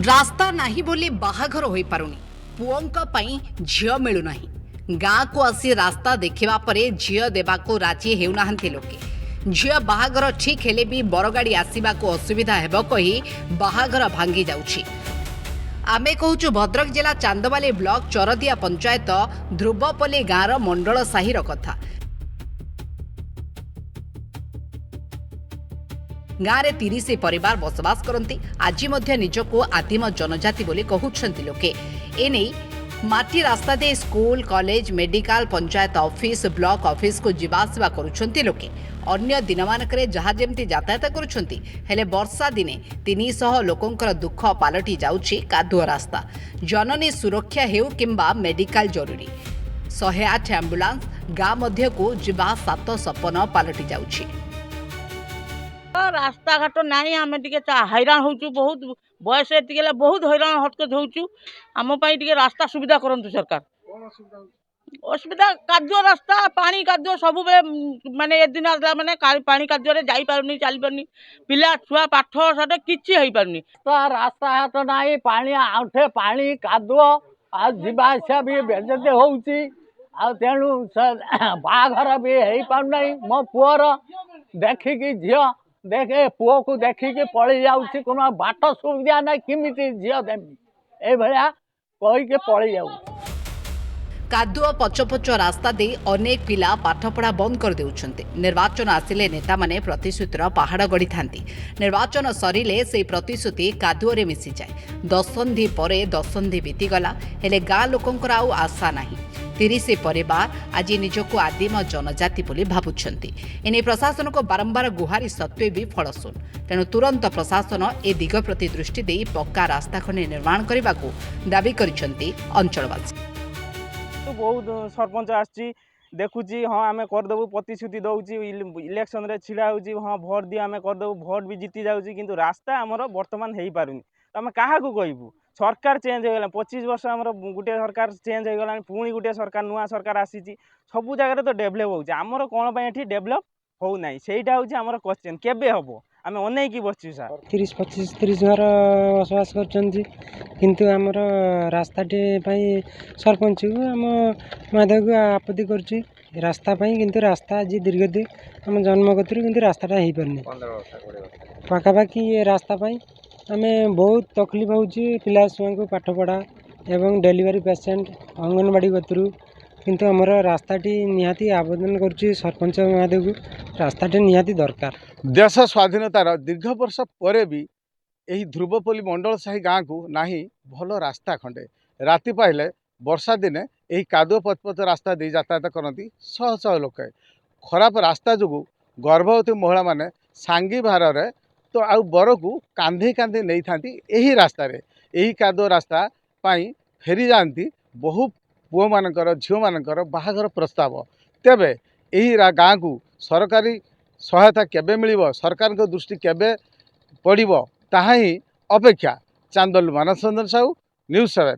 रास्ता नाही बोली बाहाघर होई पारुनी पुओंका पई झियो मिलु नाही गाँ को आसी रास्ता देखिबा परे झियो देबाको राजी हेउनाहांती लोके झियो बाहाघर ठीक हेले भी बरगाड़ी आसीबाको असुविधा हेबो कही बाहाघर भांगी जाउछि। आमे कहूचु भद्रक जिला चांदबाली ब्लॉक चरदिया पंचायत ध्रुवपल्ली गाँर मंडल साहिर कथा। गाँव में 30 परिवार बसवास करती आज निजको आदिम जनजाति बोली कहउछंती लोके एने माटी रास्ता दे school college medical panchayat office block office को जीवासवा करुछंती लोके अन्य दिन मानकरे जहा जेमती यातायात करुछंती हेले वर्षा दिने 300 लोकंकर दुख पालटी जाउछि कादुआ रास्ता जननी सुरक्षा हेउ किंबा मेडिकल जरूरी 108 एम्बुलेंस गाँ मध्य को जीवा सात सपन पालटी जाउछि। रास्ता घाट नहीं आम हैरान हो बहुत बयस टे बहुत हैरान हटकत हो आम रास्ता सुविधा करंतु सरकार असुविधा कादुआ रास्ता पानी कादुआ सब माने दिन आसला माने पानी कादुआ जाई पारुनी चली पारुनी पिला छुआ पाठ साठ किछि होई पारुनी रास्ता घाट नहीं पानी आउठे पानी कादुआ आ जीवा आसिया भी बेजते होउची आ तेणु बाघर भी हो पारना मो पुअर देखिकी झील देखे पुओ को देखिकी पलि जाऊँ कोनो बाट सुविधा ना किमी झील देमी एभलिया कहीके पलि जाऊ। कादुआ पचपच रास्ता दे अनेक पिला पाठपढ़ा बंद कर देउछन्ते। निर्वाचन आसिले नेता माने प्रतिश्रुतिर पहाड़ गढ़ी थांती निर्वाचन सरिले से प्रतिश्रुति कादुअरे मिसी जाए दशंधि परे दशंधि बीतीगला हेले गाँ लोकंकर आउ आशा नाही 30 परिवार आज निजको आदिम जनजाति बोली भावुछन्ति एने प्रशासन को बारंबार गुहारी सत्वे भी फलशून तेणु तुरंत प्रशासन ए दिग प्रति दृष्टि दे पक्का रास्ता खंडे निर्माण करने को दाबी करिसन्ति अंचलवासी। बहुत सरपंच आसी देखुची हाँ आम करदेबू प्रतिश्रुति दौची इलेक्शन रे छिड़ा होची हाँ भोट दिए आम करदेबू भोट भी जीति जाऊँगी किंतु रास्ता आमर बर्तमान हो पारुनी तो आम क्या कहबू सरकार चेंज हो गला 25 वर्ष आम गोटे सरकार चेंज हो गला पुणी गोटे सरकार नुआ सरकार आसी सब जगह तो डेभलप होची आमर कौन पे डेभलप हो ना सेटा हूँ आमर क्वेश्चन केबे हम आम अनेक बसचु सर 30 घर बसवास करंतु आमर रास्ताटे सरपंच को आम माधव को आपत्ति करुच्ची रास्ता किंतु रास्ता आज दीर्घ दिन आम जन्मगत किंतु रास्ताटा हो पारनी पाखापाखि ये रास्ता आम बहुत तकलीफ होची पिला छुआ को पाठ पढ़ा एवं डेलीवरी पेसेंट अंगनवाड़ी गतरू किंतु आमर रास्ताटी निहाती आवेदन करुच्ची सरपंच महादेव को रास्ताटी निहाती दरकार। देश स्वाधीनतार दीर्घ वर्ष पर भी यही ध्रुवपल्ली मंडल साही गाँ को नहीं भल रास्ता खंडे राति पाइले वर्षा दिने यही कादुआ पचपच रास्ता दे यातायात करती शह शह लोक खराब रास्ता जो गर्भवती महिला माने सांगी भार तो आउ बर को कांधे कांधे नहीं था यही रास्ता यही कादुआ रास्ता फेरी जाती बहु पुओ मानकर झील मानकर बाहाघर प्रस्ताव तेबे यही गाँ को सरकारी सहायता केबे मिलिबो सरकार को दृष्टि केबे पड़िबो ताहा ही अपेक्षा। चांदोल मानस रंजन साहू न्यूज़ 7।